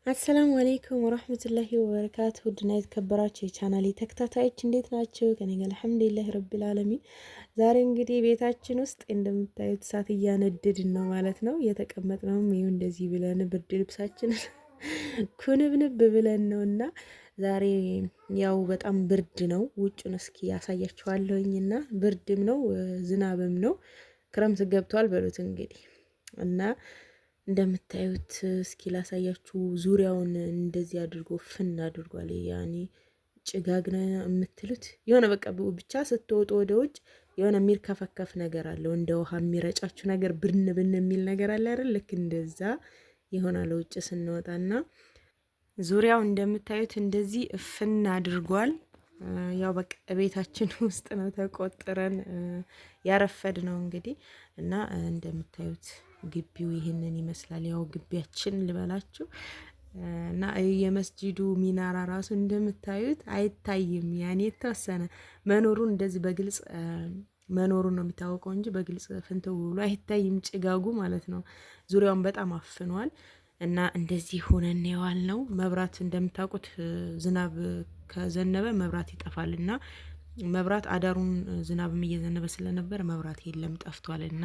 አሰላሙ አለይኩም ወራህመቱላሂ ወበረካቱሁ ድና የተከበራችሁ የቻናሌ ተከታታዮች እንዴት ናቸው? ከኔ ጋር አልሐምዱሊላህ ረቢል ዓለሚን። ዛሬ እንግዲህ ቤታችን ውስጥ እንደምታዩት እሳት እያነደድን ነው ማለት ነው። የተቀመጥነውም ይኸው እንደዚህ ብለን ብርድ ልብሳችን ኩንብንብ ብለን ነውና ዛሬ ያው በጣም ብርድ ነው። ውጭን እስኪ ያሳያችኋለሁኝና ብርድም ነው ዝናብም ነው። ክረምት ገብቷል በሉት እንግዲህ እና እንደምታዩት እስኪ ላሳያችሁ። ዙሪያውን እንደዚህ አድርጎ ፍን አድርጓል። ያኔ ጭጋግ ነው የምትሉት የሆነ በቃ ብቻ ስትወጡ ወደ ውጭ የሆነ የሚርከፈከፍ ነገር አለው። እንደ ውሃ የሚረጫችሁ ነገር ብን ብን የሚል ነገር አለ አይደል? ልክ እንደዛ ይሆናል ውጭ ስንወጣና ዙሪያው እንደምታዩት እንደዚህ ፍን አድርጓል። ያው በቃ ቤታችን ውስጥ ነው ተቆጥረን ያረፈድ ነው እንግዲህ እና እንደምታዩት ግቢው ይሄንን ይመስላል። ያው ግቢያችን ልበላችሁ እና የመስጂዱ ሚናራ ራሱ እንደምታዩት አይታይም። ያኔ የተወሰነ መኖሩን እንደዚህ በግልጽ መኖሩን ነው የሚታወቀው እንጂ በግልጽ ፍንትው ብሎ አይታይም ጭጋጉ ማለት ነው። ዙሪያውን በጣም አፍኗል እና እንደዚህ ሆነን የዋል ነው። መብራት እንደምታውቁት ዝናብ ከዘነበ መብራት ይጠፋልና መብራት አዳሩን ዝናብም እየዘነበ ስለነበር መብራት የለም ጠፍቷልና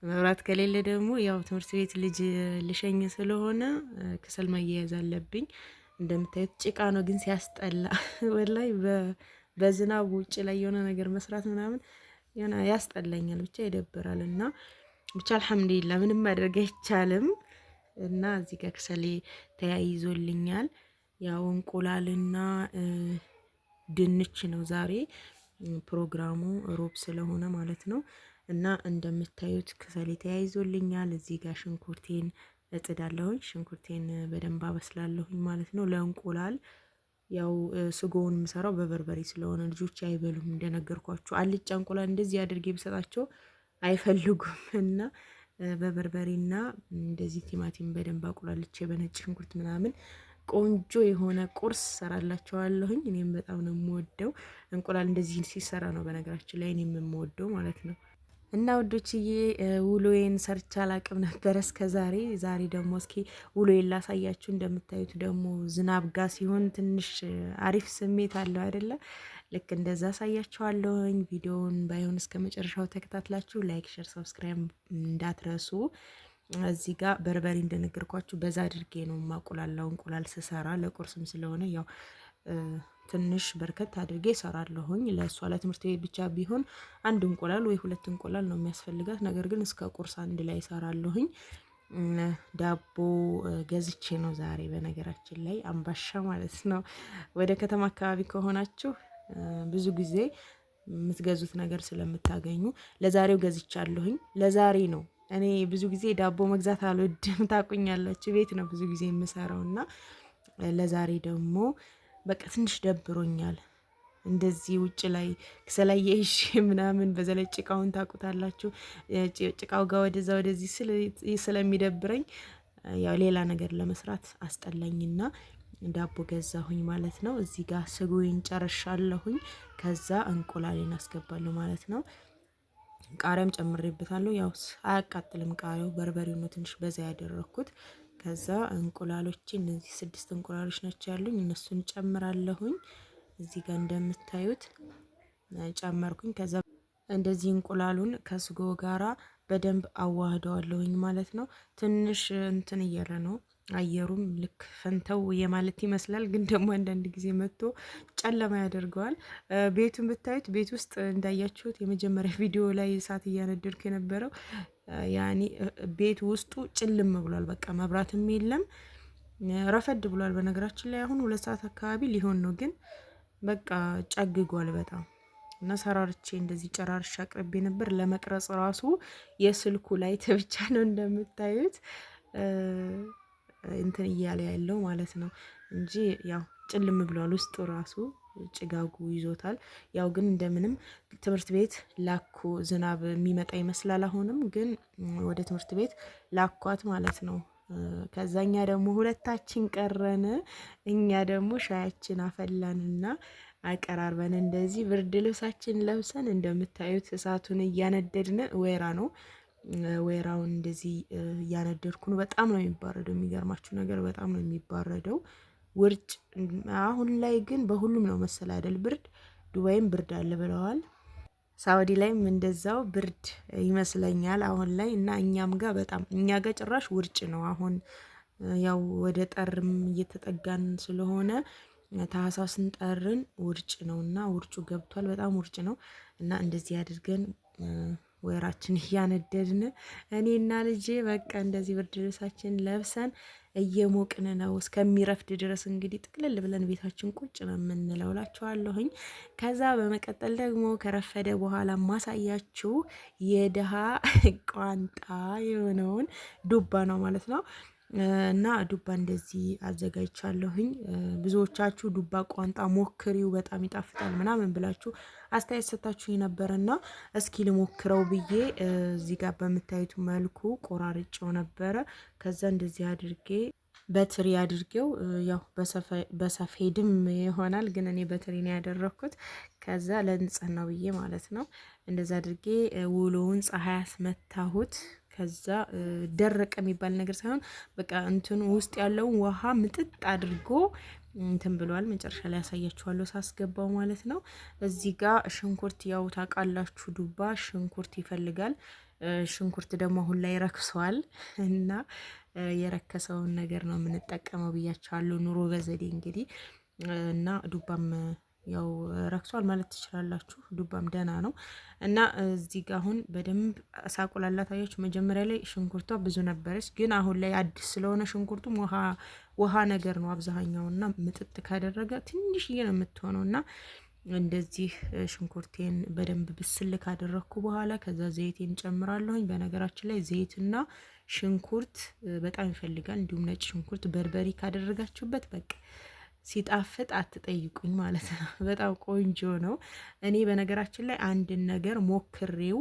መብራት ከሌለ ደግሞ ያው ትምህርት ቤት ልጅ ልሸኝ ስለሆነ ከሰል ማያያዝ አለብኝ። እንደምታዩት ጭቃ ነው ግን ሲያስጠላ ወላይ በዝናብ ውጭ ላይ የሆነ ነገር መስራት ምናምን የሆነ ያስጠላኛል፣ ብቻ ይደብራል። እና ብቻ አልሐምዱሊላህ ምንም ማድረግ አይቻልም። እና እዚህ ጋር ከሰሌ ተያይዞልኛል። ያው እንቁላልና ድንች ነው ዛሬ ፕሮግራሙ ሮብ ስለሆነ ማለት ነው። እና እንደምታዩት ከሰሌ ተያይዞልኛል። እዚህ ጋር ሽንኩርቴን እጥዳለሁኝ። ሽንኩርቴን በደንብ አበስላለሁኝ ማለት ነው። ለእንቁላል ያው ስጎውን የምሰራው በበርበሬ ስለሆነ ልጆች አይበሉም። እንደነገርኳችሁ አልጫ እንቁላል እንደዚህ አድርጌ ብሰጣቸው አይፈልጉም እና በበርበሬና እንደዚህ ቲማቲም በደንብ አቁላልቼ በነጭ ሽንኩርት ምናምን ቆንጆ የሆነ ቁርስ ሰራላቸዋለሁኝ። እኔም በጣም ነው የምወደው እንቁላል እንደዚህ ሲሰራ ነው በነገራችን ላይ እኔም የምወደው ማለት ነው። እና ውዶችዬ ውሎዬን ሰርቻ አላቅም ነበር እስከ ዛሬ። ዛሬ ደግሞ እስኪ ውሎዬን ላሳያችሁ። እንደምታዩት ደግሞ ዝናብ ጋር ሲሆን ትንሽ አሪፍ ስሜት አለው አይደለ? ልክ እንደዛ አሳያችኋለሁኝ። ቪዲዮውን ባይሆን እስከ መጨረሻው ተከታትላችሁ ላይክ፣ ሼር፣ ሰብስክራይብ እንዳትረሱ። እዚህ ጋር በርበሬ እንደነገርኳችሁ በዛ አድርጌ ነው ማቁላላው እንቁላል ስሰራ ለቁርስም ስለሆነ ያው ትንሽ በርከት አድርጌ እሰራለሁኝ። ለእሷ ለትምህርት ቤት ብቻ ቢሆን አንድ እንቁላል ወይ ሁለት እንቁላል ነው የሚያስፈልጋት። ነገር ግን እስከ ቁርስ አንድ ላይ እሰራለሁኝ። ዳቦ ገዝቼ ነው ዛሬ በነገራችን ላይ አምባሻ ማለት ነው። ወደ ከተማ አካባቢ ከሆናችሁ ብዙ ጊዜ የምትገዙት ነገር ስለምታገኙ ለዛሬው ገዝቻለሁኝ። ለዛሬ ነው። እኔ ብዙ ጊዜ ዳቦ መግዛት አልወድም፣ ታቁኛላችሁ። ቤት ነው ብዙ ጊዜ የምሰራው እና ለዛሬ ደግሞ በቃ ትንሽ ደብሮኛል። እንደዚህ ውጭ ላይ ከሰላይ ይሽ ምናምን በዛ ላይ ጭቃውን ታቁታላችሁ። ጭቃው ጋር ወደዛ ወደዚህ ስለሚደብረኝ ያው ሌላ ነገር ለመስራት አስጠላኝና ዳቦ ገዛሁኝ ማለት ነው። እዚህ ጋር ስጎዬን ጨርሻለሁኝ። ከዛ እንቁላሌን አስገባለሁ ማለት ነው። ቃሪያም ጨምሬበታለሁ። ያው አያቃጥልም ቃሪያው፣ በርበሬው ነው ትንሽ በዛ ያደረኩት። ከዛ እንቁላሎቼ እነዚህ 6 እንቁላሎች ናቸው ያሉኝ፣ እነሱን ጨምራለሁኝ። እዚህ ጋር እንደምታዩት ጨመርኩኝ። ከዛ እንደዚህ እንቁላሉን ከስጎ ጋራ በደንብ አዋህደዋለሁኝ ማለት ነው። ትንሽ እንትን እያለ ነው አየሩም ልክ ፈንተው የማለት ይመስላል፣ ግን ደግሞ አንዳንድ ጊዜ መጥቶ ጨለማ ያደርገዋል። ቤቱን ብታዩት ቤት ውስጥ እንዳያችሁት የመጀመሪያ ቪዲዮ ላይ እሳት እያነደድኩ የነበረው ያኔ ቤት ውስጡ ጭልም ብሏል። በቃ መብራትም የለም። ረፈድ ብሏል። በነገራችን ላይ አሁን 2 ሰዓት አካባቢ ሊሆን ነው፣ ግን በቃ ጨግጓል በጣም እና ሰራርቼ እንደዚህ ጨራርሻ አቅርቤ ነበር። ለመቅረጽ ራሱ የስልኩ ላይ ብቻ ነው እንደምታዩት እንትን እያለ ያለው ማለት ነው እንጂ ያው ጭልም ብሏል። ውስጡ ራሱ ጭጋጉ ይዞታል። ያው ግን እንደምንም ትምህርት ቤት ላኩ። ዝናብ የሚመጣ ይመስላል። አሁንም ግን ወደ ትምህርት ቤት ላኳት ማለት ነው። ከዛኛ ደግሞ ሁለታችን ቀረን። እኛ ደግሞ ሻያችን አፈላንና አቀራርበን እንደዚህ ብርድ ልብሳችን ለብሰን እንደምታዩት እሳቱን እያነደድን ወይራ ነው ወይራውን እንደዚህ እያነደድኩ ነው። በጣም ነው የሚባረደው። የሚገርማችሁ ነገር በጣም ነው የሚባረደው ውርጭ። አሁን ላይ ግን በሁሉም ነው መሰል አይደል ብርድ። ዱባይም ብርድ አለ ብለዋል። ሳውዲ ላይም እንደዛው ብርድ ይመስለኛል አሁን ላይ እና እኛም ጋር በጣም እኛ ጋር ጭራሽ ውርጭ ነው አሁን። ያው ወደ ጠርም እየተጠጋን ስለሆነ ታህሳስን ጠርን ውርጭ ነውና ውርጩ ገብቷል። በጣም ውርጭ ነው እና እንደዚህ አድርገን ወይራችን እያነደድን እኔና ልጄ በቃ እንደዚህ ብርድ ልብሳችን ለብሰን እየሞቅን ነው እስከሚረፍድ ድረስ። እንግዲህ ጥቅልል ብለን ቤታችን ቁጭ ነው የምንለው እላችኋለሁኝ። ከዛ በመቀጠል ደግሞ ከረፈደ በኋላ ማሳያችሁ የድሃ ቋንጣ የሆነውን ዱባ ነው ማለት ነው። እና ዱባ እንደዚህ አዘጋጅቻለሁኝ። ብዙዎቻችሁ ዱባ ቋንጣ ሞክሪው በጣም ይጣፍጣል ምናምን ብላችሁ አስተያየት ሰጣችሁ ነበረና እስኪ ልሞክረው ብዬ እዚህ ጋር በምታዩት መልኩ ቆራርጬው ነበረ። ከዛ እንደዚህ አድርጌ በትሪ አድርጌው ያው በሰፌድም ይሆናል ግን እኔ በትሪ ነው ያደረኩት። ከዛ ለንጽህናው ብዬ ማለት ነው እንደዛ አድርጌ ውሎውን ፀሐይ አስመታሁት። ከዛ ደረቀ የሚባል ነገር ሳይሆን በቃ እንትኑ ውስጥ ያለውን ውሃ ምጥጥ አድርጎ እንትን ብሏል። መጨረሻ ላይ ያሳያችኋለሁ ሳስገባው ማለት ነው። እዚህ ጋር ሽንኩርት ያው ታውቃላችሁ ዱባ ሽንኩርት ይፈልጋል። ሽንኩርት ደግሞ አሁን ላይ ረክሷል እና የረከሰውን ነገር ነው የምንጠቀመው ብያችኋለሁ። ኑሮ በዘዴ እንግዲህ እና ዱባም ያው ረክሷል ማለት ትችላላችሁ። ዱባም ደህና ነው እና እዚህ ጋር አሁን በደንብ ሳቁላላት አያችሁ። መጀመሪያ ላይ ሽንኩርቷ ብዙ ነበረች፣ ግን አሁን ላይ አዲስ ስለሆነ ሽንኩርቱም ውሃ ነገር ነው አብዛኛውና ምጥጥ ካደረገ ትንሽዬ ነው የምትሆነው እና እንደዚህ ሽንኩርቴን በደንብ ብስል ካደረኩ በኋላ ከዛ ዘይቴን ጨምራለሁኝ። በነገራችን ላይ ዘይትና ሽንኩርት በጣም ይፈልጋል። እንዲሁም ነጭ ሽንኩርት በርበሬ ካደረጋችሁበት በቃ ሲጣፍጥ አትጠይቁኝ ማለት ነው። በጣም ቆንጆ ነው። እኔ በነገራችን ላይ አንድን ነገር ሞክሬው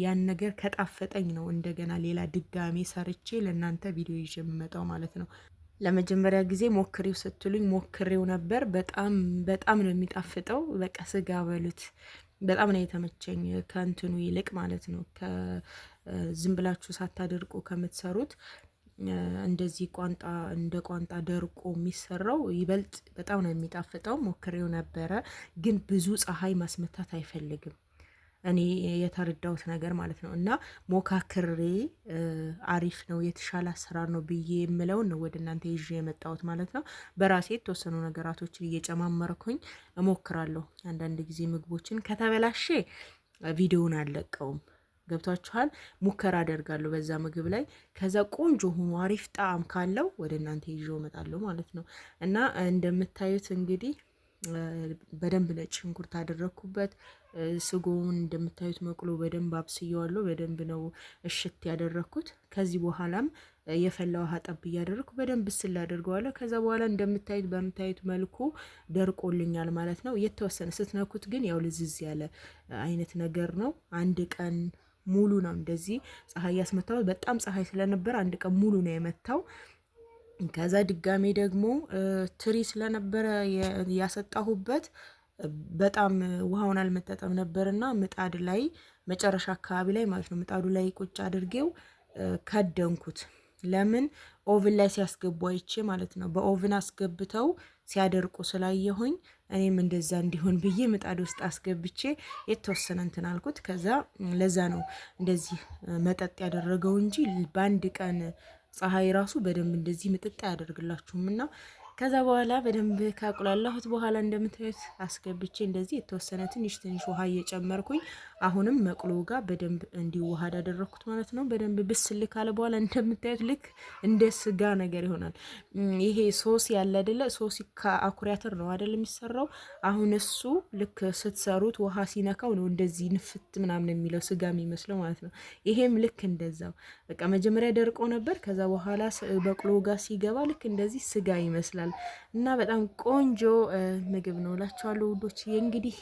ያን ነገር ከጣፈጠኝ ነው እንደገና ሌላ ድጋሜ ሰርቼ ለእናንተ ቪዲዮ ይዤ የምመጣው ማለት ነው። ለመጀመሪያ ጊዜ ሞክሬው ስትሉኝ ሞክሬው ነበር። በጣም ነው የሚጣፍጠው። በቃ ስጋ በሉት በጣም ነው የተመቸኝ ከእንትኑ ይልቅ ማለት ነው። ዝም ብላችሁ ሳታደርቁ ከምትሰሩት እንደዚህ እንደ ቋንጣ ደርቆ የሚሰራው ይበልጥ በጣም ነው የሚጣፍጠው። ሞክሬው ነበረ ግን ብዙ ፀሐይ ማስመታት አይፈልግም እኔ የተረዳሁት ነገር ማለት ነው። እና ሞካክሬ አሪፍ ነው የተሻለ አሰራር ነው ብዬ የምለውን ነው ወደ እናንተ ይዤ የመጣሁት ማለት ነው። በራሴ የተወሰኑ ነገራቶችን እየጨማመርኩኝ እሞክራለሁ። አንዳንድ ጊዜ ምግቦችን ከተበላሸ ቪዲዮውን አልለቀውም። ገብቷችኋል? ሙከራ አደርጋለሁ በዛ ምግብ ላይ። ከዛ ቆንጆ ሆኖ አሪፍ ጣዕም ካለው ወደ እናንተ ይዤው እመጣለሁ ማለት ነው። እና እንደምታዩት እንግዲህ በደንብ ነጭ ሽንኩርት አደረኩበት። ስጎውን እንደምታዩት መቅሎ በደንብ አብስየዋለሁ። በደንብ ነው እሽት ያደረኩት። ከዚህ በኋላም የፈላ ውሃ ጠብ እያደረኩ በደንብ ስል አድርገዋለሁ። ከዛ በኋላ በምታዩት መልኩ ደርቆልኛል ማለት ነው። የተወሰነ ስትነኩት ግን ያው ልዝዝ ያለ አይነት ነገር ነው። አንድ ቀን ሙሉ ነው እንደዚህ ፀሐይ ያስመታው። በጣም ፀሐይ ስለነበር አንድ ቀን ሙሉ ነው የመታው። ከዛ ድጋሜ ደግሞ ትሪ ስለነበረ ያሰጣሁበት በጣም ውሃውን አልመጠጠም ነበርና ምጣድ ላይ መጨረሻ አካባቢ ላይ ማለት ነው ምጣዱ ላይ ቁጭ አድርጌው ከደንኩት። ለምን ኦቭን ላይ ሲያስገቡ አይቼ ማለት ነው። በኦቭን አስገብተው ሲያደርቁ ስላየሁኝ እኔም እንደዛ እንዲሆን ብዬ ምጣድ ውስጥ አስገብቼ የተወሰነ እንትን አልኩት። ከዛ ለዛ ነው እንደዚህ መጠጥ ያደረገው እንጂ በአንድ ቀን ፀሐይ ራሱ በደንብ እንደዚህ ምጥጥ አያደርግላችሁም። እና ከዛ በኋላ በደንብ ካቁላላሁት በኋላ እንደምታዩት አስገብቼ እንደዚህ የተወሰነ ትንሽ ውሃ እየጨመርኩኝ አሁንም መቅሎ ጋር በደንብ እንዲዋሃድ አደረኩት ማለት ነው። በደንብ ብስል ካለ በኋላ እንደምታዩት ልክ እንደ ስጋ ነገር ይሆናል። ይሄ ሶስ ያለ አይደለ? ሶስ ከአኩሪ አተር ነው አይደል የሚሰራው? አሁን እሱ ልክ ስትሰሩት ውሃ ሲነካው ነው እንደዚህ ንፍት ምናምን የሚለው ስጋ የሚመስለው ማለት ነው። ይሄም ልክ እንደዛው በቃ መጀመሪያ ደርቆ ነበር። ከዛ በኋላ በቅሎ ጋር ሲገባ ልክ እንደዚህ ስጋ ይመስላል እና በጣም ቆንጆ ምግብ ነው እላችኋለሁ ውዶች። እንግዲህ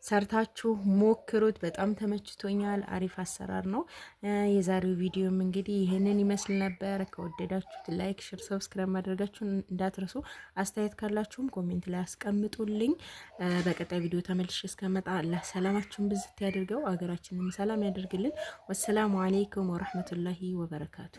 ሰርታችሁ ሞክሩት። በጣም ተመችቶኛል። አሪፍ አሰራር ነው። የዛሬው ቪዲዮም እንግዲህ ይህንን ይመስል ነበር። ከወደዳችሁት ላይክ፣ ሼር፣ ሰብስክራይብ ማድረጋችሁን እንዳትረሱ። አስተያየት ካላችሁም ኮሜንት ላይ አስቀምጡልኝ። በቀጣይ ቪዲዮ ተመልሼ እስከመጣ አላህ ሰላማችሁን ብዝት ያድርገው፣ አገራችንን ሰላም ያደርግልን። ወሰላሙ አለይኩም ወራህመቱላሂ ወበረካቱ።